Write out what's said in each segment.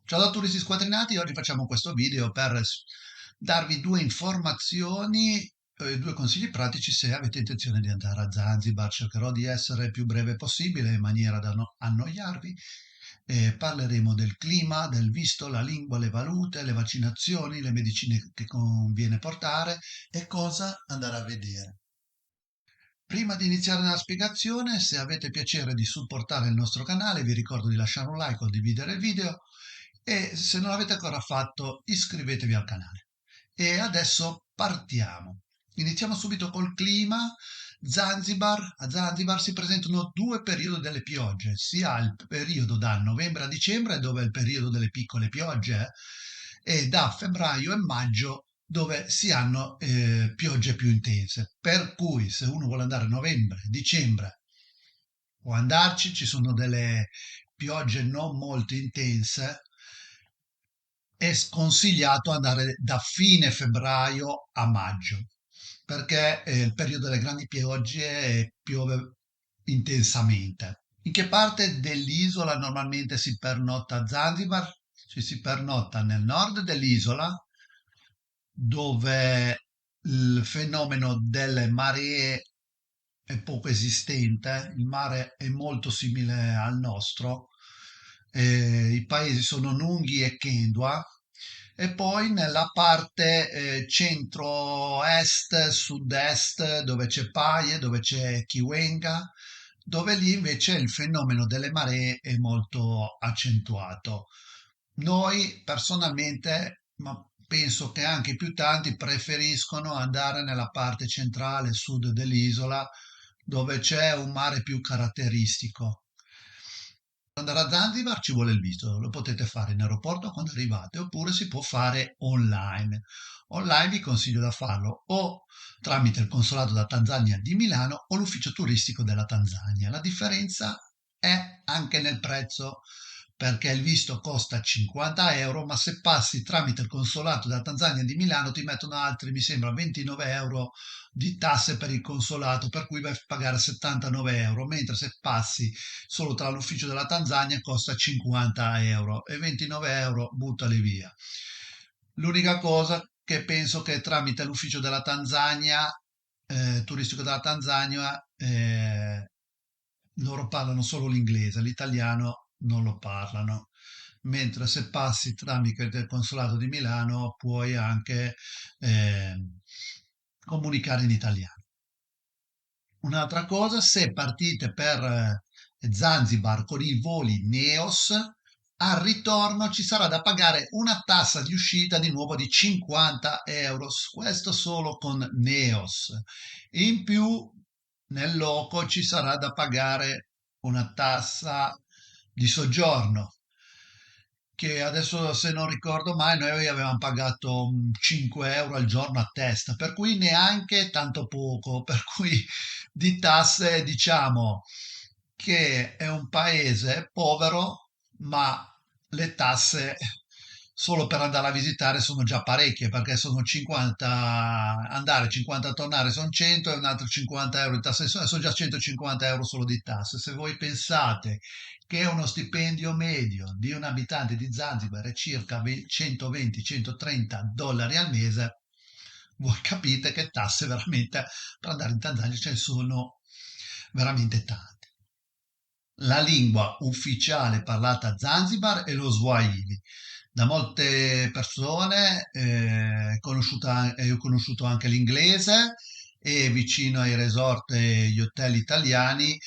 Ciao da turisti squadrinati, oggi facciamo questo video per darvi due informazioni e due consigli pratici se avete intenzione di andare a Zanzibar. Cercherò di essere più breve possibile in maniera da non annoiarvi. Parleremo del clima, del visto, la lingua, le valute, le vaccinazioni, le medicine che conviene portare e cosa andare a vedere. Prima di iniziare la spiegazione, se avete piacere di supportare il nostro canale, vi ricordo di lasciare un like, condividere il video e se non l'avete ancora fatto, iscrivetevi al canale. E adesso partiamo. Iniziamo subito col clima. Zanzibar, a Zanzibar si presentano due periodi delle piogge, sia il periodo da novembre a dicembre, dove è il periodo delle piccole piogge, e da febbraio e maggio, dove si hanno piogge più intense. Per cui se uno vuole andare a novembre, dicembre, può andarci, ci sono delle piogge non molto intense. È sconsigliato andare da fine febbraio a maggio, perché è il periodo delle grandi piogge e piove intensamente. In che parte dell'isola normalmente si pernotta a Zanzibar? Ci si pernotta nel nord dell'isola, dove il fenomeno delle maree è poco esistente, il mare è molto simile al nostro, i paesi sono Nunghi e Kendua, e poi nella parte centro-est, sud-est, dove c'è Paie, dove c'è Chiwenga, dove lì invece il fenomeno delle maree è molto accentuato. Noi personalmente, ma penso che anche i più tanti preferiscono andare nella parte centrale, sud dell'isola, dove c'è un mare più caratteristico. Per andare a Zanzibar ci vuole il visto, lo potete fare in aeroporto quando arrivate, oppure si può fare online. Online vi consiglio da farlo o tramite il consolato da Tanzania di Milano o l'ufficio turistico della Tanzania. La differenza è anche nel prezzo, perché il visto costa 50 euro, ma se passi tramite il consolato della Tanzania di Milano ti mettono altri, mi sembra, 29 euro di tasse per il consolato, per cui vai a pagare 79 euro, mentre se passi solo tra l'ufficio della Tanzania costa 50 euro e 29 euro buttali via. L'unica cosa che penso che tramite l'ufficio della Tanzania, turistico della Tanzania, loro parlano solo l'inglese, l'italiano non lo parlano, mentre se passi tramite il consolato di Milano puoi anche eh, comunicare in italiano. Un'altra cosa, se partite per Zanzibar con i voli Neos, al ritorno ci sarà da pagare una tassa di uscita di nuovo di 50 euro, questo solo con Neos. In più, nel loco ci sarà da pagare una tassa di soggiorno, che adesso se non ricordo mai noi avevamo pagato 5 euro al giorno a testa, per cui neanche tanto poco, per cui di tasse diciamo che è un paese povero, ma le tasse solo per andare a visitare sono già parecchie, perché sono 50 andare, 50 tornare, sono 100 e un altro 50 euro di tasse, sono già 150 euro solo di tasse. Se voi pensate che uno stipendio medio di un abitante di Zanzibar è circa 120-130 dollari al mese, voi capite che tasse veramente per andare in Tanzania ce ne sono veramente tante. La lingua ufficiale parlata a Zanzibar è lo Swahili. Da molte persone ho conosciuto anche l'inglese e vicino ai resort e gli hotel italiani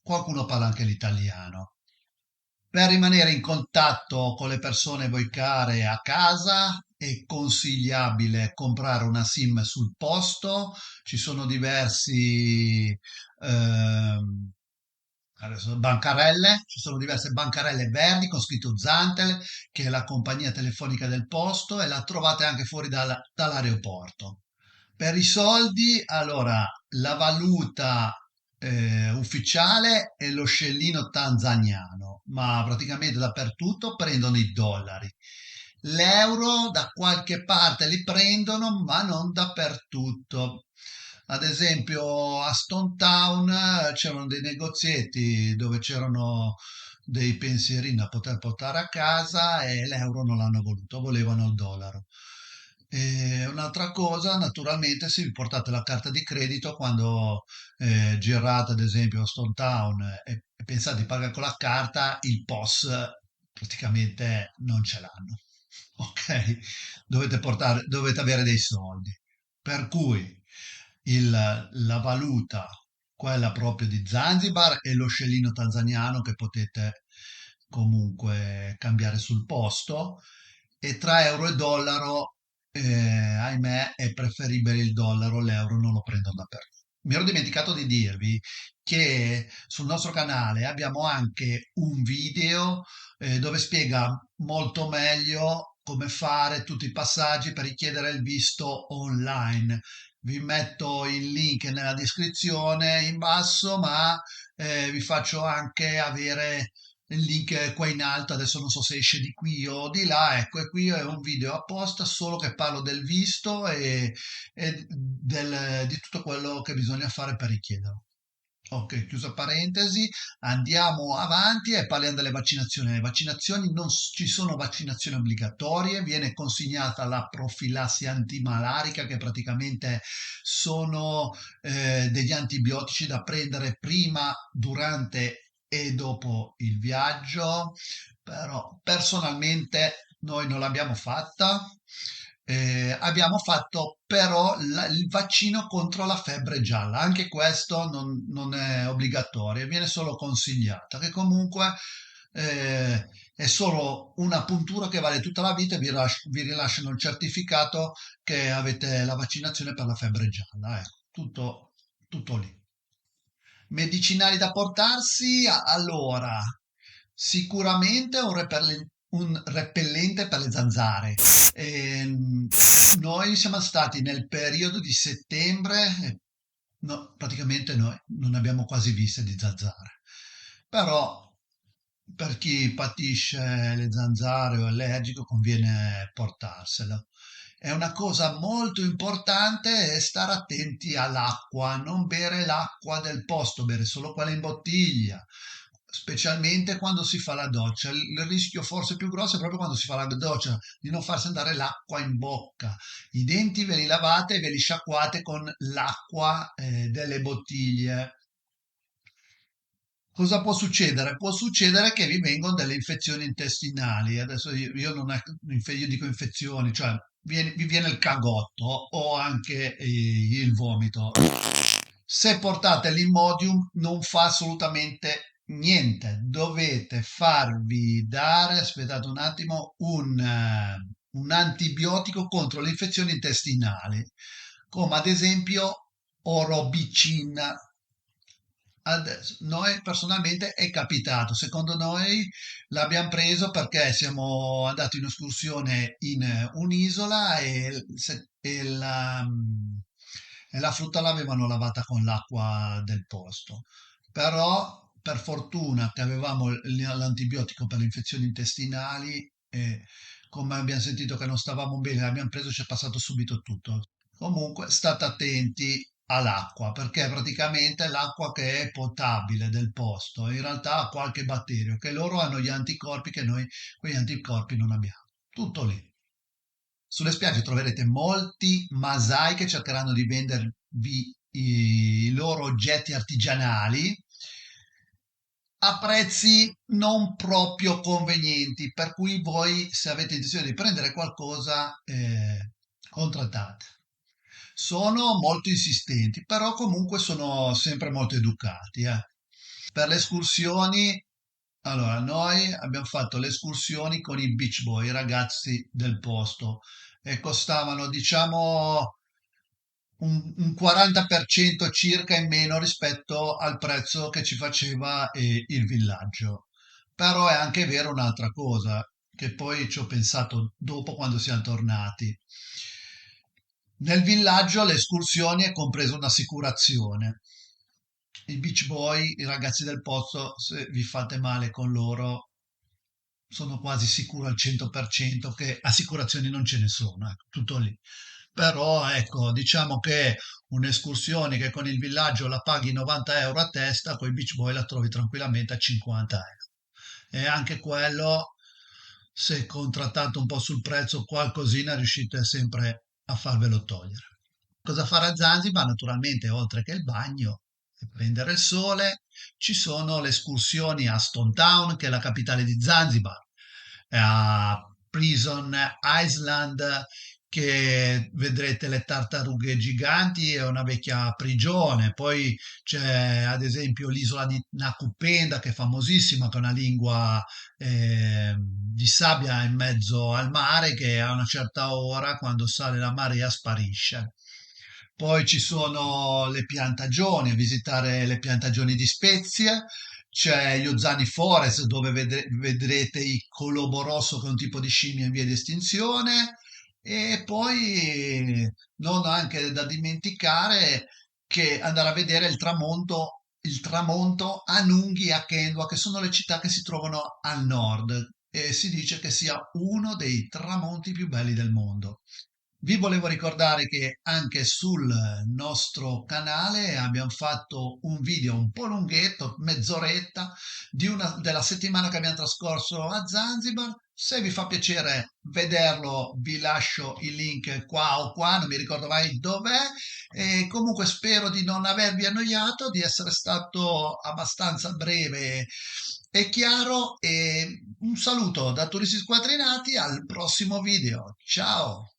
qualcuno parla anche l'italiano. Per rimanere in contatto con le persone voi care a casa è consigliabile comprare una SIM sul posto. Ci sono ehm, bancarelle, ci sono diverse bancarelle verdi con scritto Zantel, che è la compagnia telefonica del posto, e la trovate anche fuori dall'aeroporto. Per i soldi, allora, la valuta ufficiale è lo scellino tanzaniano, ma praticamente dappertutto prendono i dollari. L'euro da qualche parte li prendono, ma non dappertutto. Ad esempio, a Stone Town c'erano dei negozietti dove c'erano dei pensierini da poter portare a casa e l'euro non l'hanno voluto, volevano il dollaro. E un'altra cosa, naturalmente, se vi portate la carta di credito quando girate ad esempio a Stone Town e pensate di pagare con la carta, il POS praticamente non ce l'hanno. Ok? Dovete avere dei soldi. Per cui la valuta, quella proprio di Zanzibar, e lo scellino tanzaniano che potete comunque cambiare sul posto. E tra euro e dollaro, ahimè, è preferibile il dollaro, l'euro non lo prendono dappertutto. Mi ero dimenticato di dirvi che sul nostro canale abbiamo anche un video dove spiega molto meglio come fare tutti i passaggi per richiedere il visto online. Vi metto il link nella descrizione in basso, ma vi faccio anche avere il link qua in alto. Adesso non so se esce di qui o di là. Ecco, e qui è un video apposta solo che parlo del visto e di tutto quello che bisogna fare per richiederlo. Ok, chiusa parentesi, andiamo avanti e parliamo delle vaccinazioni. Le vaccinazioni non ci sono vaccinazioni obbligatorie, viene consigliata la profilassi antimalarica, che praticamente sono degli antibiotici da prendere prima, durante e dopo il viaggio, però personalmente noi non l'abbiamo fatta. Abbiamo fatto però il vaccino contro la febbre gialla, anche questo non è obbligatorio, viene solo consigliata, che comunque è solo una puntura che vale tutta la vita e vi rilasciano il certificato che avete la vaccinazione per la febbre gialla. Ecco, tutto lì. Medicinali da portarsi, allora, sicuramente un repellente per le zanzare. Noi siamo stati nel periodo di settembre, praticamente noi non abbiamo quasi viste di zanzare, però per chi patisce le zanzare o è allergico conviene portarselo. È una cosa molto importante è stare attenti all'acqua, non bere l'acqua del posto, bere solo quella in bottiglia, specialmente quando si fa la doccia. Il rischio forse più grosso è proprio quando si fa la doccia, di non farsi andare l'acqua in bocca. I denti ve li lavate e ve li sciacquate con l'acqua delle bottiglie. Cosa può succedere? Può succedere che vi vengono delle infezioni intestinali. Adesso io non è, io dico infezioni, cioè vi viene il cagotto o anche il vomito. Se portate l'Imodium non fa assolutamente niente. Dovete farvi dare, aspettate un attimo, un antibiotico contro le infezioni intestinali, come ad esempio Orobicin. Adesso, noi personalmente è capitato, secondo noi l'abbiamo preso perché siamo andati in escursione in un'isola e la frutta l'avevano lavata con l'acqua del posto. Però per fortuna che avevamo l'antibiotico per le infezioni intestinali e come abbiamo sentito che non stavamo bene, l'abbiamo preso e ci è passato subito tutto. Comunque state attenti all'acqua perché praticamente l'acqua che è potabile del posto in realtà ha qualche batterio che loro hanno gli anticorpi che noi quegli anticorpi non abbiamo. Tutto lì. Sulle spiagge troverete molti masai che cercheranno di vendervi i loro oggetti artigianali a prezzi non proprio convenienti, per cui voi se avete intenzione di prendere qualcosa, contrattate. Sono molto insistenti, però comunque sono sempre molto educati, eh. Per le escursioni, allora, noi abbiamo fatto le escursioni con i Beach Boy, i ragazzi del posto, e costavano, diciamo, un 40% circa in meno rispetto al prezzo che ci faceva il villaggio. Però è anche vero un'altra cosa, che poi ci ho pensato dopo quando siamo tornati. Nel villaggio alle escursioni è compresa un'assicurazione. I Beach Boy, i ragazzi del posto, se vi fate male con loro, sono quasi sicuro al 100% che assicurazioni non ce ne sono, ecco, tutto lì. Però ecco, diciamo che un'escursione che con il villaggio la paghi 90 euro a testa, con i Beach Boy la trovi tranquillamente a 50 euro. e anche quello, se contrattato un po' sul prezzo, qualcosina riuscite sempre a farvelo togliere. Cosa fare a Zanzibar? Naturalmente, oltre che il bagno e prendere il sole, ci sono le escursioni a Stone Town, che è la capitale di Zanzibar, a Prison Island, che vedrete le tartarughe giganti, è una vecchia prigione. Poi c'è ad esempio l'isola di Nakupenda, che è famosissima, che è una lingua di sabbia in mezzo al mare, che a una certa ora, quando sale la marea, sparisce. Poi ci sono le piantagioni, visitare le piantagioni di spezie. C'è Yozani Forest, dove vedrete il colobo rosso, che è un tipo di scimmia in via di estinzione. E poi non anche da dimenticare che andare a vedere il tramonto a Nunghi e a Kendwa, che sono le città che si trovano al nord, e si dice che sia uno dei tramonti più belli del mondo. Vi volevo ricordare che anche sul nostro canale abbiamo fatto un video un po' lunghetto, mezz'oretta, della settimana che abbiamo trascorso a Zanzibar. Se vi fa piacere vederlo, vi lascio il link qua o qua, non mi ricordo mai dov'è. E comunque spero di non avervi annoiato, di essere stato abbastanza breve e chiaro. E un saluto da Turisti Squadrinati, al prossimo video. Ciao!